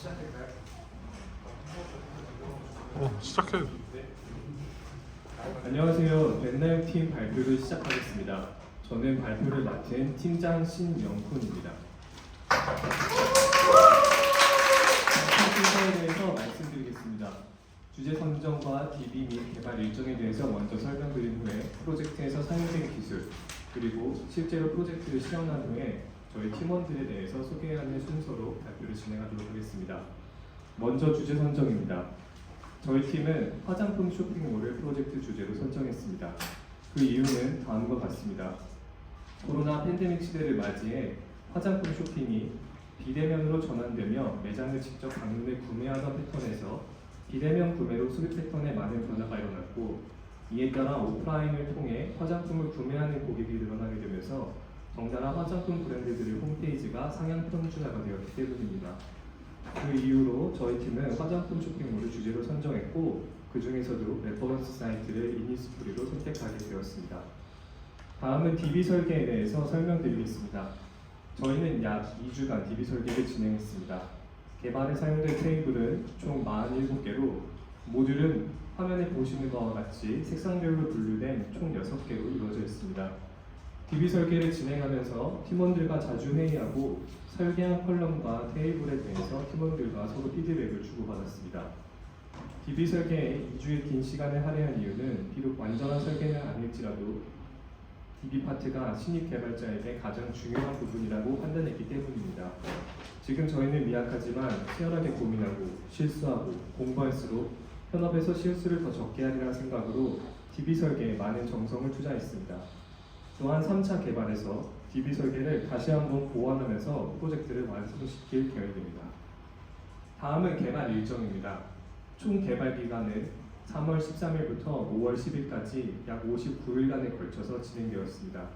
시작해. 안녕하세요. 넷나잇 팀 발표를 시작하겠습니다. 저는 발표를 맡은 팀장 신영훈입니다. 순서에 대해서 말씀드리겠습니다. 주제 선정과 DB 및 개발 일정에 대해서 먼저 설명드린 후에 프로젝트에서 사용된 기술, 그리고 실제로 프로젝트를 시연한 후에 저희 팀원들에 대해서 소개하는 순서로 발표를 진행하도록 하겠습니다. 먼저 주제 선정입니다. 저희 팀은 화장품 쇼핑몰을 프로젝트 주제로 선정했습니다. 그 이유는 다음과 같습니다. 코로나 팬데믹 시대를 맞이해 화장품 쇼핑이 비대면으로 전환되며 매장을 직접 방문해 구매하던 패턴에서 비대면 구매로 수입 패턴에 많은 변화가 일어났고, 이에 따라 오프라인을 통해 화장품을 구매하는 고객이 늘어나게 되면서 덩달아 화장품 브랜드들의 홈페이지가 상향 평준화가 되었기 때문입니다. 그 이후로 저희 팀은 화장품 쇼핑몰을 주제로 선정했고, 그 중에서도 레퍼런스 사이트를 이니스프리로 선택하게 되었습니다. 다음은 DB 설계에 대해서 설명드리겠습니다. 저희는 약 2주간 DB 설계를 진행했습니다. 개발에 사용된 테이블은 총 47개로 모듈은 화면에 보시는 바와 같이 색상별로 분류된 총 6개로 이루어져 있습니다. DB 설계를 진행하면서 팀원들과 자주 회의하고 설계한 컬럼과 테이블에 대해서 팀원들과 서로 피드백을 주고받았습니다. DB 설계에 2주의 긴 시간을 할애한 이유는 비록 완전한 설계는 아닐지라도 DB 파트가 신입 개발자에게 가장 중요한 부분이라고 판단했기 때문입니다. 지금 저희는 미약하지만 치열하게 고민하고 실수하고 공부할수록 현업에서 실수를 더 적게 하리라는 생각으로 DB 설계에 많은 정성을 투자했습니다. 또한 3차 개발에서 DB 설계를 다시 한번 보완하면서 프로젝트를 완성시킬 계획입니다. 다음은 개발 일정입니다. 총 개발 기간은 3월 13일부터 5월 10일까지 약 59일간에 걸쳐서 진행되었습니다.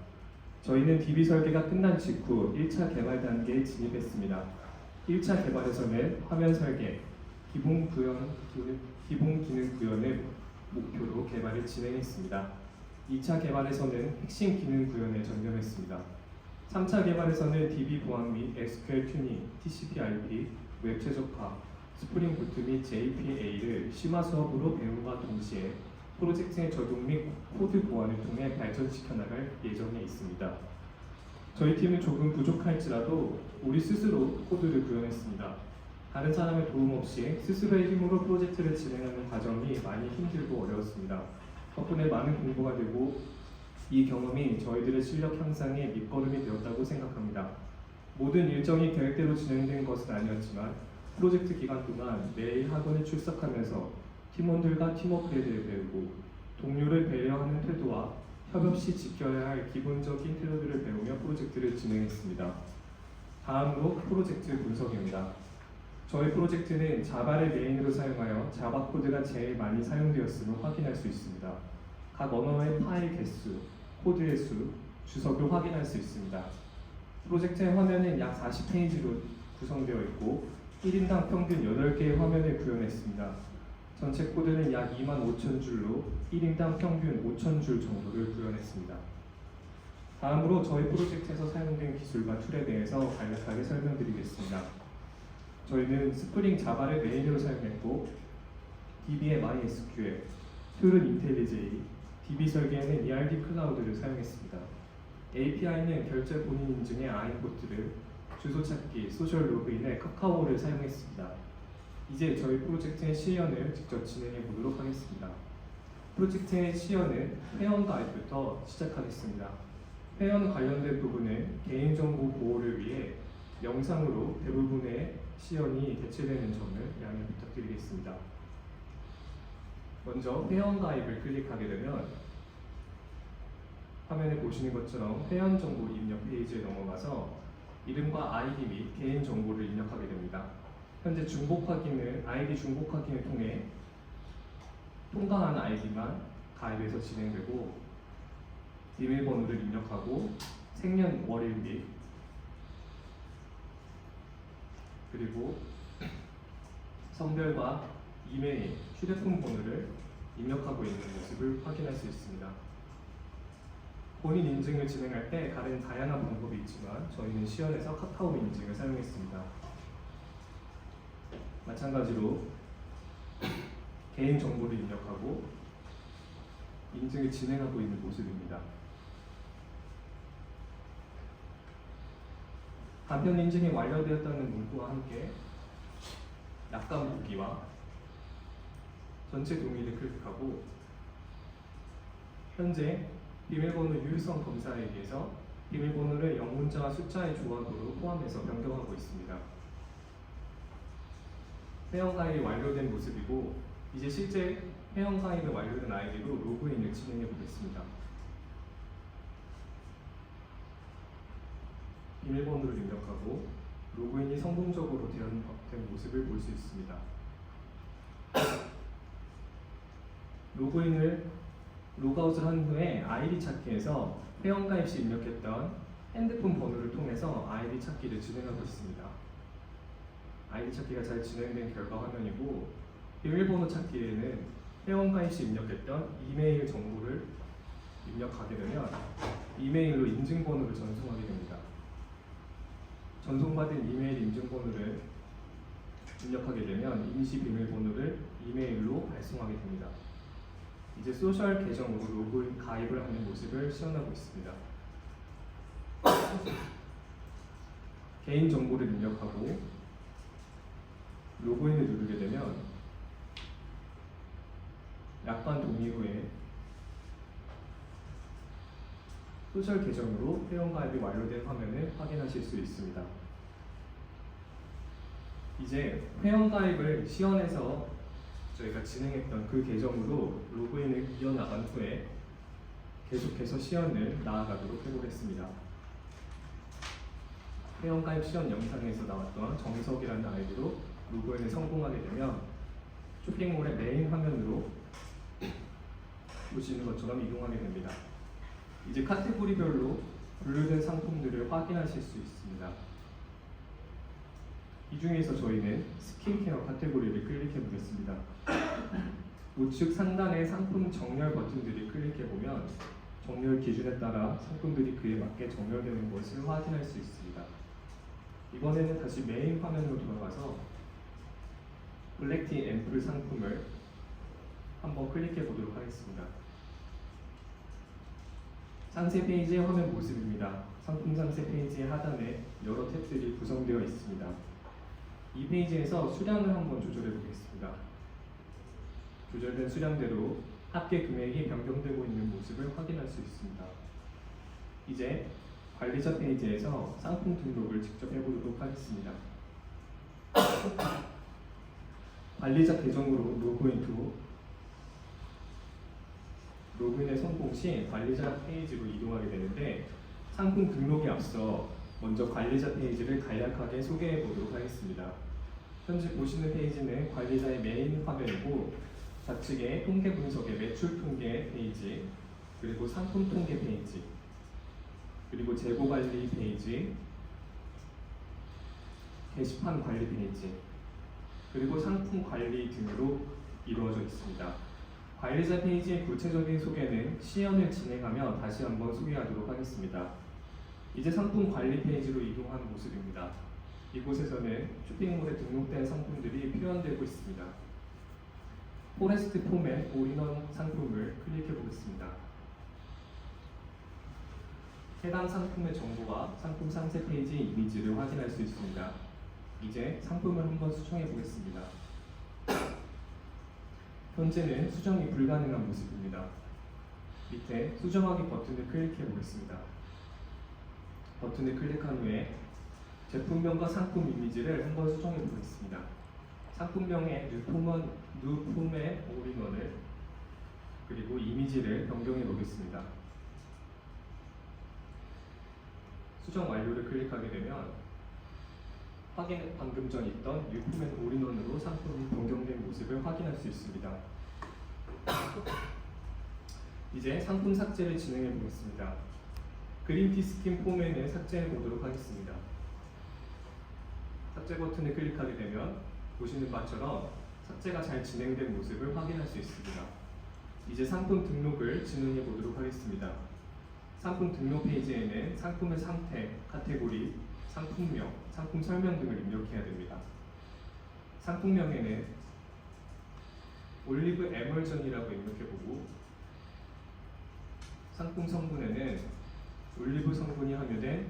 저희는 DB 설계가 끝난 직후 1차 개발 단계에 진입했습니다. 1차 개발에서는 화면 설계, 기본 기능 구현을 목표로 개발을 진행했습니다. 2차 개발에서는 핵심 기능 구현에 전념했습니다. 3차 개발에서는 DB 보안 및 SQL 튜닝, TCP/IP, 웹 최적화, 스프링 부트 및 JPA를 심화 수업으로 배움과 동시에 프로젝트의 적용 및 코드 보완을 통해 발전시켜 나갈 예정에 있습니다. 저희 팀은 조금 부족할지라도 우리 스스로 코드를 구현했습니다. 다른 사람의 도움 없이 스스로의 힘으로 프로젝트를 진행하는 과정이 많이 힘들고 어려웠습니다. 덕분에 많은 공부가 되고 이 경험이 저희들의 실력 향상에 밑거름이 되었다고 생각합니다. 모든 일정이 계획대로 진행된 것은 아니었지만 프로젝트 기간 동안 매일 학원에 출석하면서 팀원들과 팀워크에 대해 배우고 동료를 배려하는 태도와 협업 시 지켜야 할 기본적인 태도들을 배우며 프로젝트를 진행했습니다. 다음으로 프로젝트 분석입니다. 저희 프로젝트는 자바를 메인으로 사용하여 자바 코드가 제일 많이 사용되었음을 확인할 수 있습니다. 각 언어의 파일 개수, 코드의 수, 주석을 확인할 수 있습니다. 프로젝트의 화면은 약 40페이지로 구성되어 있고 1인당 평균 8개의 화면을 구현했습니다. 전체 코드는 약 25,000줄로 1인당 평균 5,000줄 정도를 구현했습니다. 다음으로 저희 프로젝트에서 사용된 기술과 툴에 대해서 간략하게 설명드리겠습니다. 저희는 스프링 자바를 메인으로 사용했고 DB의 MySQL, 툴은 인텔리제이, DB 설계에는 ERD 클라우드를 사용했습니다. API는 결제 본인 인증의 아인포트를, 주소 찾기, 소셜 로그인의 카카오를 사용했습니다. 이제 저희 프로젝트의 시연을 직접 진행해 보도록 하겠습니다. 프로젝트의 시연은 회원 가입부터 시작하겠습니다. 회원 관련된 부분은 개인정보 보호를 위해 영상으로 대부분의 시연이 대체되는 점을 양해 부탁드리겠습니다. 먼저 회원 가입을 클릭하게 되면 화면에 보시는 것처럼 회원 정보 입력 페이지에 넘어가서 이름과 아이디 및 개인 정보를 입력하게 됩니다. 현재 중복 확인을 아이디 중복 확인을 통해 통과한 아이디만 가입해서 진행되고 비밀번호를 입력하고 생년월일 및 그리고 성별과 이메일, 휴대폰 번호를 입력하고 있는 모습을 확인할 수 있습니다. 본인 인증을 진행할 때 다양한 방법이 있지만 저희는 시연에서 카카오 인증을 사용했습니다. 마찬가지로 개인 정보를 입력하고 인증을 진행하고 있는 모습입니다. 간편 인증이 완료되었다는 문구와 함께 약관 보기와 전체 동의를 클릭하고 현재 비밀번호 유효성 검사에 의해서 비밀번호를 영문자와 숫자의 조합으로 포함해서 변경하고 있습니다. 회원가입이 완료된 모습이고 이제 실제 회원가입이 완료된 아이디로 로그인을 진행해 보겠습니다. 비밀번호를 입력하고 로그인이 성공적으로 된 모습을 볼 수 있습니다. 로그아웃을 한 후에 아이디 찾기에서 회원가입 시 입력했던 핸드폰 번호를 통해서 아이디 찾기를 진행하고 있습니다. 아이디 찾기가 잘 진행된 결과 화면이고 비밀번호 찾기에는 회원가입 시 입력했던 이메일 정보를 입력하게 되면 이메일로 인증번호를 전송하게 됩니다. 전송받은 이메일 인증번호를 입력하게 되면 임시 비밀번호를 이메일로 발송하게 됩니다. 이제 소셜 계정으로 로그인 가입을 하는 모습을 시연하고 있습니다. 개인 정보를 입력하고 로그인을 누르게 되면 약관 동의 후에 소셜 계정으로 회원가입이 완료된 화면을 확인하실 수 있습니다. 이제 회원가입을 시연해서 저희가 진행했던 그 계정으로 로그인을 이어나간 후에 계속해서 시연을 나아가도록 해보겠습니다. 회원가입 시연 영상에서 나왔던 정석이라는 아이디로 로그인에 성공하게 되면 쇼핑몰의 메인 화면으로 보시는 것처럼 이동하게 됩니다. 이제 카테고리별로 분류된 상품들을 확인하실 수 있습니다. 이 중에서 저희는 스킨케어 카테고리를 클릭해 보겠습니다. 우측 상단의 상품 정렬 버튼들을 클릭해 보면 정렬 기준에 따라 상품들이 그에 맞게 정렬되는 것을 확인할 수 있습니다. 이번에는 다시 메인 화면으로 돌아가서 블랙티 앰플 상품을 한번 클릭해 보도록 하겠습니다. 상세 페이지의 화면 모습입니다. 상품 상세 페이지의 하단에 여러 탭들이 구성되어 있습니다. 이 페이지에서 수량을 한번 조절해 보겠습니다. 조절된 수량대로 합계 금액이 변경되고 있는 모습을 확인할 수 있습니다. 이제 관리자 페이지에서 상품 등록을 직접 해보도록 하겠습니다. 관리자 계정으로 로그인 후 로그인에 성공 시 관리자 페이지로 이동하게 되는데 상품 등록에 앞서 먼저 관리자 페이지를 간략하게 소개해 보도록 하겠습니다. 현재 보시는 페이지는 관리자의 메인 화면이고 좌측에 통계 분석의 매출 통계 페이지, 그리고 상품 통계 페이지, 그리고 재고 관리 페이지, 게시판 관리 페이지, 그리고 상품 관리 등으로 이루어져 있습니다. 관리자 페이지의 구체적인 소개는 시연을 진행하며 다시 한번 소개하도록 하겠습니다. 이제 상품 관리 페이지로 이동한 모습입니다. 이곳에서는 쇼핑몰에 등록된 상품들이 표현되고 있습니다. 포레스트 포맷 올인원 상품을 클릭해 보겠습니다. 해당 상품의 정보와 상품 상세 페이지 이미지를 확인할 수 있습니다. 이제 상품을 한번 수정해 보겠습니다. 현재는 수정이 불가능한 모습입니다. 밑에 수정하기 버튼을 클릭해 보겠습니다. 버튼을 클릭한 후에 제품명과 상품 이미지를 한번 수정해 보겠습니다. 상품명에 누폼의 올인원을 그리고 이미지를 변경해 보겠습니다. 수정 완료를 클릭하게 되면 방금 전 있던 뉴폼의 올인원으로 상품이 변경된 모습을 확인할 수 있습니다. 이제 상품 삭제를 진행해 보겠습니다. 그린티 스킨 폼에는 삭제해 보도록 하겠습니다. 삭제 버튼을 클릭하게 되면 보시는 바처럼 삭제가 잘 진행된 모습을 확인할 수 있습니다. 이제 상품 등록을 진행해 보도록 하겠습니다. 상품 등록 페이지에는 상품의 상태, 카테고리, 상품명, 상품 설명 등을 입력해야 됩니다. 상품명에는 올리브 에멀전이라고 입력해보고 상품 성분에는 올리브 성분이 함유된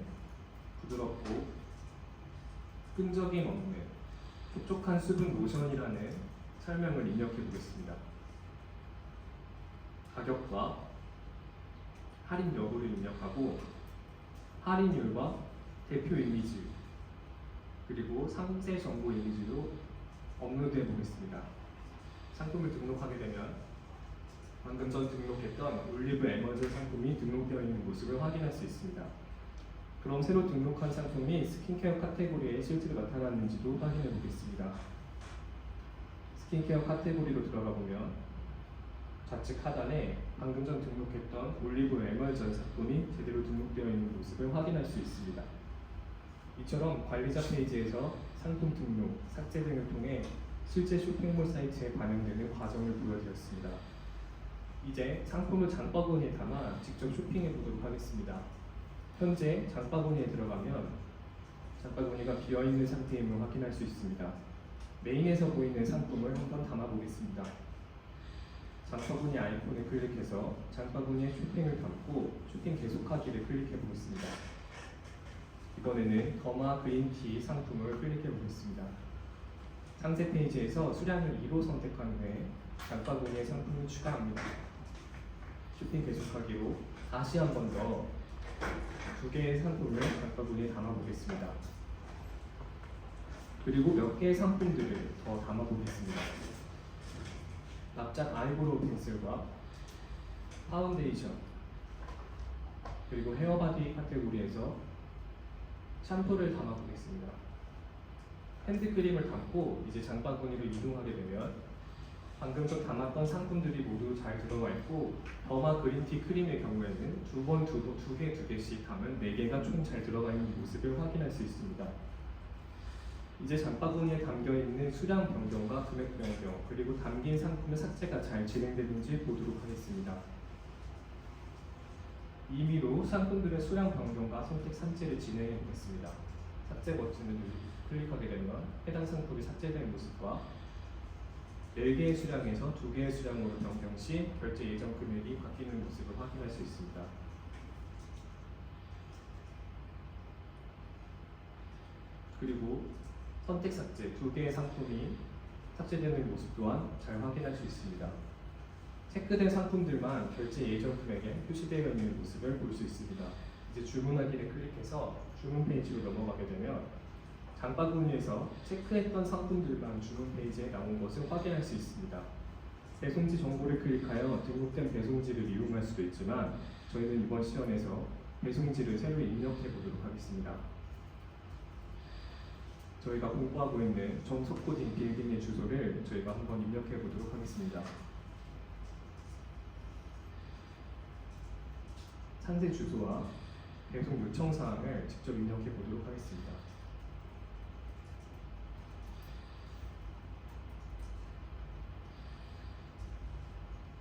부드럽고 끈적임 없는 촉촉한 수분 로션이라는 설명을 입력해 보겠습니다. 가격과 할인 여부를 입력하고 할인율과 대표 이미지 그리고 상세 정보 이미지로 업로드해 보겠습니다. 상품을 등록하게 되면 방금 전 등록했던 올리브 에머전 상품이 등록되어 있는 모습을 확인할 수 있습니다. 그럼 새로 등록한 상품이 스킨케어 카테고리에 실제로 나타났는지도 확인해 보겠습니다. 스킨케어 카테고리로 들어가 보면 좌측 하단에 방금 전 등록했던 올리브 에멀전 상품이 제대로 등록되어 있는 모습을 확인할 수 있습니다. 이처럼 관리자 페이지에서 상품 등록, 삭제 등을 통해 실제 쇼핑몰 사이트에 반영되는 과정을 보여드렸습니다. 이제 상품을 장바구니에 담아 직접 쇼핑해 보도록 하겠습니다. 현재 장바구니에 들어가면 장바구니가 비어있는 상태임을 확인할 수 있습니다. 메인에서 보이는 상품을 한번 담아 보겠습니다. 장바구니 아이콘을 클릭해서 장바구니에 쇼핑을 담고 쇼핑 계속하기를 클릭해 보겠습니다. 이번에는 더마 그린티 상품을 클릭해 보겠습니다. 상세 페이지에서 수량을 2로 선택한 후에 장바구니에 상품을 추가합니다. 쇼핑 계속하기로 다시 한 번 더 두 개의 상품을 장바구니에 담아 보겠습니다. 그리고 몇 개의 상품들을 더 담아 보겠습니다. 납작 아이브로우 펜슬과 파운데이션 그리고 헤어바디 카테고리에서 샴푸를 담아 보겠습니다. 핸드크림을 담고 이제 장바구니로 이동하게 되면 방금 전 담았던 상품들이 모두 잘 들어가 있고 더마 그린티 크림의 경우에는 두 개씩 담은 4개가 총 잘 들어가 있는 모습을 확인할 수 있습니다. 이제 장바구니에 담겨있는 수량 변경과 금액 변경 그리고 담긴 상품의 삭제가 잘 진행되는지 보도록 하겠습니다. 임의로 상품들의 수량 변경과 선택 삭제를 진행해 보겠습니다. 삭제 버튼을 클릭하게 되면 해당 상품이 삭제된 모습과 4개의 수량에서 2개의 수량으로 변경 시 결제 예정 금액이 바뀌는 모습을 확인할 수 있습니다. 그리고 선택 삭제 2개의 상품이 삭제되는 모습 또한 잘 확인할 수 있습니다. 체크된 상품들만 결제 예정 금액에 표시되어 있는 모습을 볼 수 있습니다. 이제 주문하기를 클릭해서 주문 페이지로 넘어가게 되면 장바구니에서 체크했던 상품들만 주문 페이지에 나온 것을 확인할 수 있습니다. 배송지 정보를 클릭하여 등록된 배송지를 이용할 수도 있지만 저희는 이번 시연에서 배송지를 새로 입력해 보도록 하겠습니다. 저희가 공부하고 있는 정석코딩 빌딩의 주소를 저희가 한번 입력해 보도록 하겠습니다. 상세 주소와 배송 요청 사항을 직접 입력해 보도록 하겠습니다.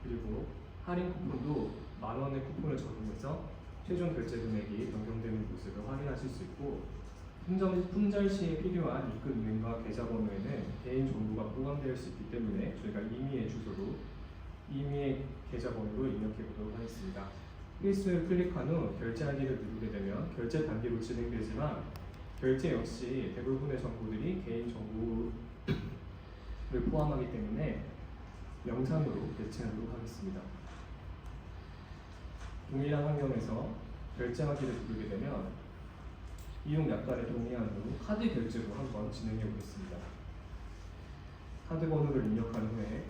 그리고 할인 쿠폰도 만원의 쿠폰을 적용해서 최종 결제 금액이 변경되는 모습을 확인하실 수 있고 품절 시에 필요한 입금 은행과 계좌번호에는 개인 정보가 포함되어 수 있기 때문에 저희가 임의의 주소로 임의의 계좌번호로 입력해 보도록 하겠습니다. 필수를 클릭한 후 결제하기를 누르게 되면 결제 단계로 진행되지만 결제 역시 대부분의 정보들이 개인 정보를 포함하기 때문에 영상으로 대체하도록 하겠습니다. 동일한 환경에서 결제하기를 누르게 되면 이용 약관에 동의한 후 카드 결제로 한번 진행해 보겠습니다. 카드 번호를 입력한 후에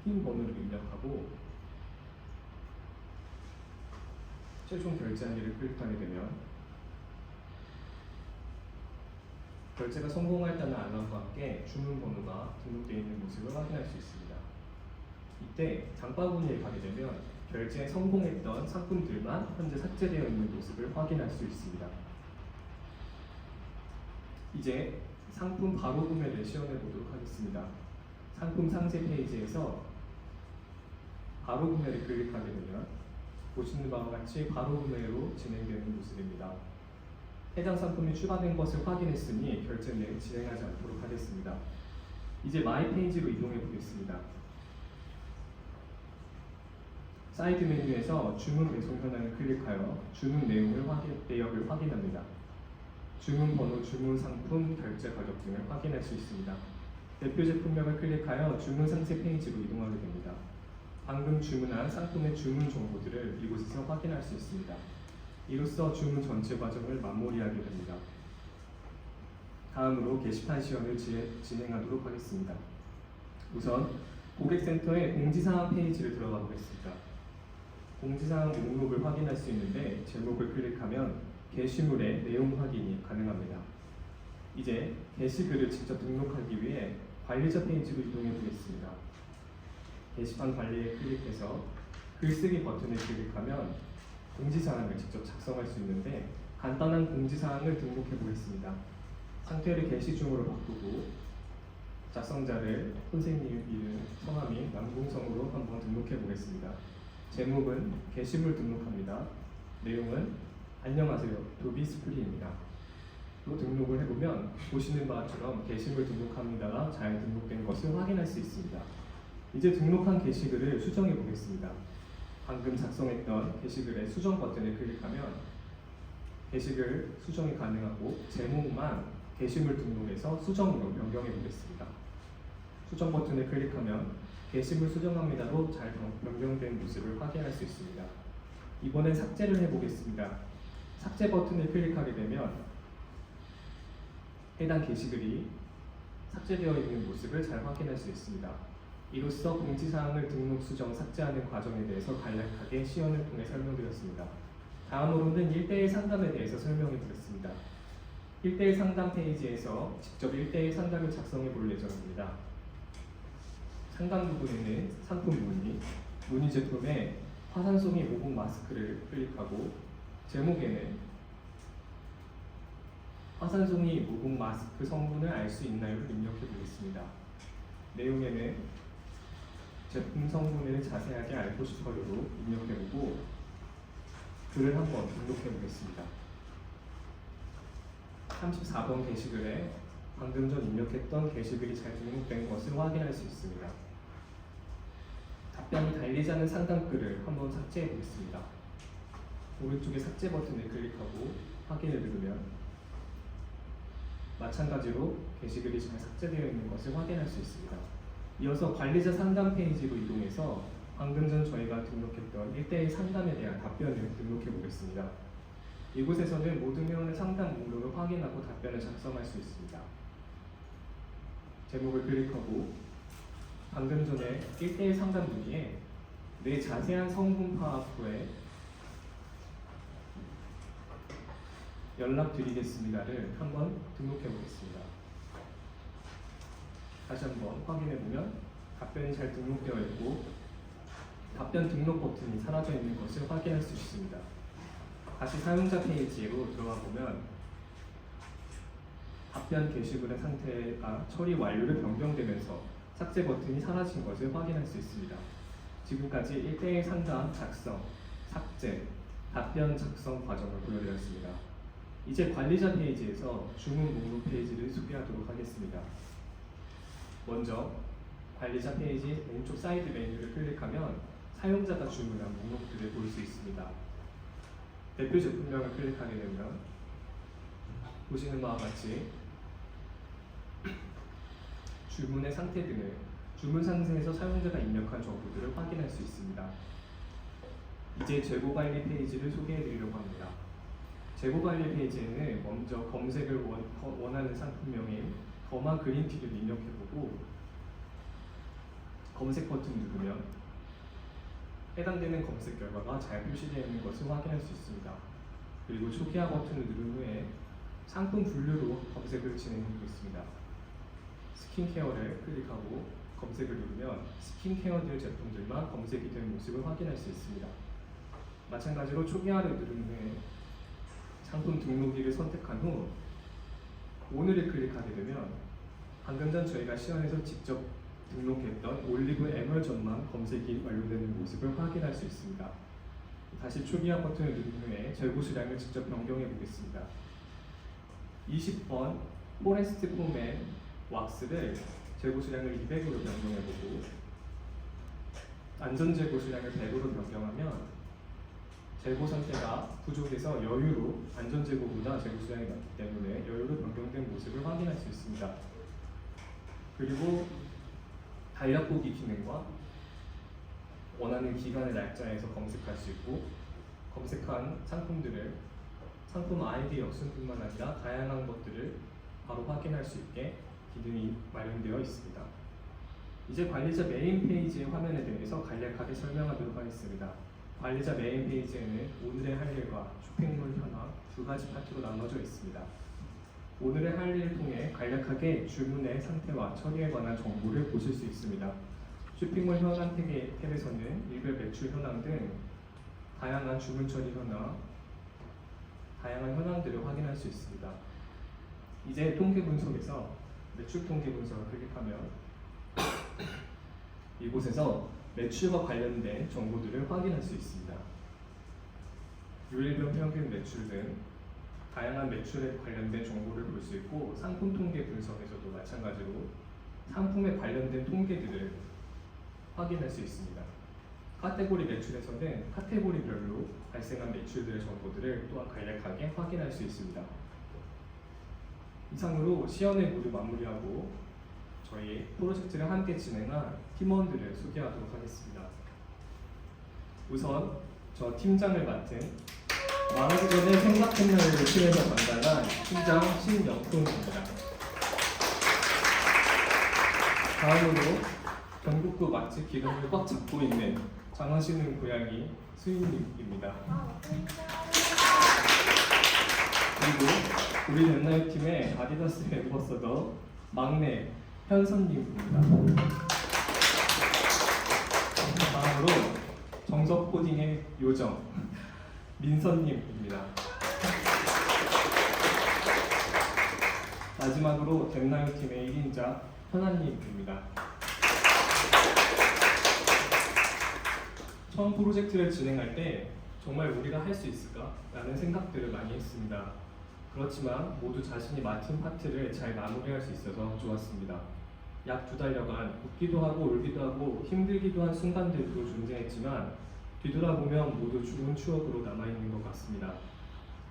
핀 번호를 입력하고 최종 결제하기를 클릭하게 되면 결제가 성공했다는 알람과 함께 주문 번호가 등록되어 있는 모습을 확인할 수 있습니다. 이때 장바구니에 가게 되면 결제에 성공했던 상품들만 현재 삭제되어 있는 모습을 확인할 수 있습니다. 이제 상품 바로 구매를 시연해 보도록 하겠습니다. 상품 상세 페이지에서 바로 구매를 클릭하게 되면 보시는 바와 같이 바로 구매로 진행되는 모습입니다. 해당 상품이 추가된 것을 확인했으니 결제는 진행하지 않도록 하겠습니다. 이제 마이 페이지로 이동해 보겠습니다. 사이드 메뉴에서 주문 배송 현황을 클릭하여 주문 내역을 확인합니다. 주문 번호, 주문 상품, 결제 가격 등을 확인할 수 있습니다. 대표 제품명을 클릭하여 주문 상세 페이지로 이동하게 됩니다. 방금 주문한 상품의 주문 정보들을 이곳에서 확인할 수 있습니다. 이로써 주문 전체 과정을 마무리하게 됩니다. 다음으로 게시판 시연을 진행하도록 하겠습니다. 우선 고객센터의 공지사항 페이지를 들어가 보겠습니다. 공지사항 목록을 확인할 수 있는데 제목을 클릭하면 게시물의 내용 확인이 가능합니다. 이제 게시글을 직접 등록하기 위해 관리자 페이지로 이동해 보겠습니다. 게시판 관리에 클릭해서 글쓰기 버튼을 클릭하면 공지사항을 직접 작성할 수 있는데 간단한 공지사항을 등록해 보겠습니다. 상태를 게시 중으로 바꾸고 작성자를 선생님 이름, 성함인 남궁성으로 한번 등록해 보겠습니다. 제목은 게시물 등록합니다. 내용은 안녕하세요, 도비스프리입니다. 로 등록을 해보면 보시는 바처럼 게시물 등록합니다가 잘 등록된 것을 확인할 수 있습니다. 이제 등록한 게시글을 수정해 보겠습니다. 방금 작성했던 게시글의 수정 버튼을 클릭하면 게시글 수정이 가능하고 제목만 게시물 등록에서 수정으로 변경해 보겠습니다. 수정 버튼을 클릭하면 게시물 수정합니다로 잘 변경된 모습을 확인할 수 있습니다. 이번엔 삭제를 해보겠습니다. 삭제 버튼을 클릭하게 되면 해당 게시글이 삭제되어 있는 모습을 잘 확인할 수 있습니다. 이로써 공지사항을 등록, 수정, 삭제하는 과정에 대해서 간략하게 시연을 통해 설명드렸습니다. 다음으로는 1:1 상담에 대해서 설명해 보겠습니다. 1:1 상담 페이지에서 직접 1:1 상담을 작성해 볼 예정입니다. 상담 부분에는 상품 문의 제품의 화산송이 모공 마스크를 클릭하고 제목에는 화산송이 모공 마스크 성분을 알 수 있나요를 입력해 보겠습니다. 내용에는 제품 성분을 자세하게 알고 싶어요로 입력해 보고 글을 한번 등록해 보겠습니다. 34번 게시글에 방금 전 입력했던 게시글이 잘 등록된 것을 확인할 수 있습니다. 답변이 달리지 않은 상담글을 한번 삭제해 보겠습니다. 오른쪽에 삭제 버튼을 클릭하고 확인을 누르면 마찬가지로 게시글이 잘 삭제되어 있는 것을 확인할 수 있습니다. 이어서 관리자 상담 페이지로 이동해서 방금 전 저희가 등록했던 1:1 상담에 대한 답변을 등록해 보겠습니다. 이곳에서는 모든 회원의 상담 목록을 확인하고 답변을 작성할 수 있습니다. 제목을 클릭하고 방금 전에 1:1 상담 문의에 내 자세한 성분 파악 후에 연락드리겠습니다를 한번 등록해 보겠습니다. 다시 한번 확인해 보면 답변이 잘 등록되어 있고 답변 등록 버튼이 사라져 있는 것을 확인할 수 있습니다. 다시 사용자 페이지로 들어가 보면 답변 게시글의 상태가 처리 완료로 변경되면서 삭제 버튼이 사라진 것을 확인할 수 있습니다. 지금까지 1:1 상담 작성, 삭제, 답변 작성 과정을 보여드렸습니다. 이제 관리자 페이지에서 주문 목록 페이지를 소개하도록 하겠습니다. 먼저 관리자 페이지 왼쪽 사이드 메뉴를 클릭하면 사용자가 주문한 목록들을 볼 수 있습니다. 대표 제품명을 클릭하게 되면 보시는 바와 같이 주문의 상태 등을 주문 상세에서 사용자가 입력한 정보들을 확인할 수 있습니다. 이제 재고 관리 페이지를 소개해 드리려고 합니다. 재고 관리 페이지에는 먼저 검색을 원하는 상품명인 더마 그린티를 입력해 보고 검색 버튼 누르면 해당되는 검색 결과가 잘 표시되어 있는 것을 확인할 수 있습니다. 그리고 초기화 버튼을 누른 후에 상품 분류로 검색을 진행해 보겠습니다. 스킨케어를 클릭하고 검색을 누르면 스킨케어들 제품들만 검색이 된 모습을 확인할 수 있습니다. 마찬가지로 초기화를 누른 후에 상품 등록일을 선택한 후 오늘을 클릭하게 되면 방금 전 저희가 시연에서 직접 등록했던 올리브 MR점만 검색이 완료되는 모습을 확인할 수 있습니다. 다시 초기화 버튼을 누른 후에 재고 수량을 직접 변경해 보겠습니다. 20번 포레스트 포맨 왁스를 재고 수량을 200으로 변경해 보고 안전 재고 수량을 100으로 변경하면 재고 상태가 부족해서 여유로 안전 재고보다 재고 수량이 낮기 때문에 여유로 변경된 모습을 확인할 수 있습니다. 그리고 달력 보기 기능과 원하는 기간의 날짜에서 검색할 수 있고 검색한 상품들을 상품 아이디 역순뿐만 아니라 다양한 것들을 바로 확인할 수 있게 기능이 마련되어 있습니다. 이제 관리자 메인 페이지의 화면에 대해서 간략하게 설명하도록 하겠습니다. 관리자 메인 페이지에는 오늘의 할 일과 쇼핑몰 현황 두 가지 파트로 나눠져 있습니다. 오늘의 할 일을 통해 간략하게 주문의 상태와 처리에 관한 정보를 보실 수 있습니다. 쇼핑몰 현황 탭에서는 일별 매출 현황 등 다양한 주문 처리 현황, 다양한 현황들을 확인할 수 있습니다. 이제 통계 분석에서 매출 통계 분석을 클릭하면 이곳에서 매출과 관련된 정보들을 확인할 수 있습니다. 요일별 평균 매출 등 다양한 매출에 관련된 정보를 볼 수 있고 상품 통계 분석에서도 마찬가지로 상품에 관련된 통계들을 확인할 수 있습니다. 카테고리 매출에서는 카테고리별로 발생한 매출들의 정보들을 또한 간략하게 확인할 수 있습니다. 이상으로 시연을 모두 마무리하고 저희 프로젝트를 함께 진행한 팀원들을 소개하도록 하겠습니다. 우선 저 팀장을 맡은 망하기 전에 생각했나를 팀에서 담당한 팀장 신영돈입니다. 다음으로 전국구 맛집 기름을 꽉 잡고 있는 장하시는 고양이 수인님입니다. 그리고 우리 넷나잇 팀의 아디다스 멤버서더 막내 현선님입니다. 다음으로 정석 코딩의 요정 민선님입니다. 마지막으로 넷나잇 팀의 1인자 현아님입니다. 처음 프로젝트를 진행할 때 정말 우리가 할 수 있을까? 라는 생각들을 많이 했습니다. 그렇지만 모두 자신이 맡은 파트를 잘 마무리할 수 있어서 좋았습니다. 약 2달여간 웃기도 하고 울기도 하고 힘들기도 한 순간들도 존재했지만 뒤돌아보면 모두 좋은 추억으로 남아있는 것 같습니다.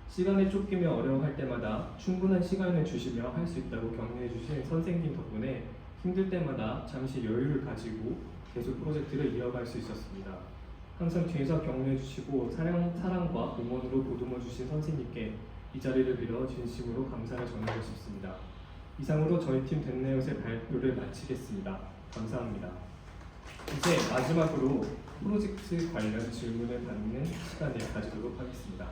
시간에 쫓기며 어려워할 때마다 충분한 시간을 주시며 할 수 있다고 격려해 주신 선생님 덕분에 힘들 때마다 잠시 여유를 가지고 계속 프로젝트를 이어갈 수 있었습니다. 항상 뒤에서 격려해 주시고 사랑과 응원으로 보듬어 주신 선생님께 이 자리를 빌어 진심으로 감사를 전하고 싶습니다. 이상으로 저희 팀 덴네엇의 발표를 마치겠습니다. 감사합니다. 이제 마지막으로 프로젝트 관련 질문을 받는 시간을 가지도록 하겠습니다.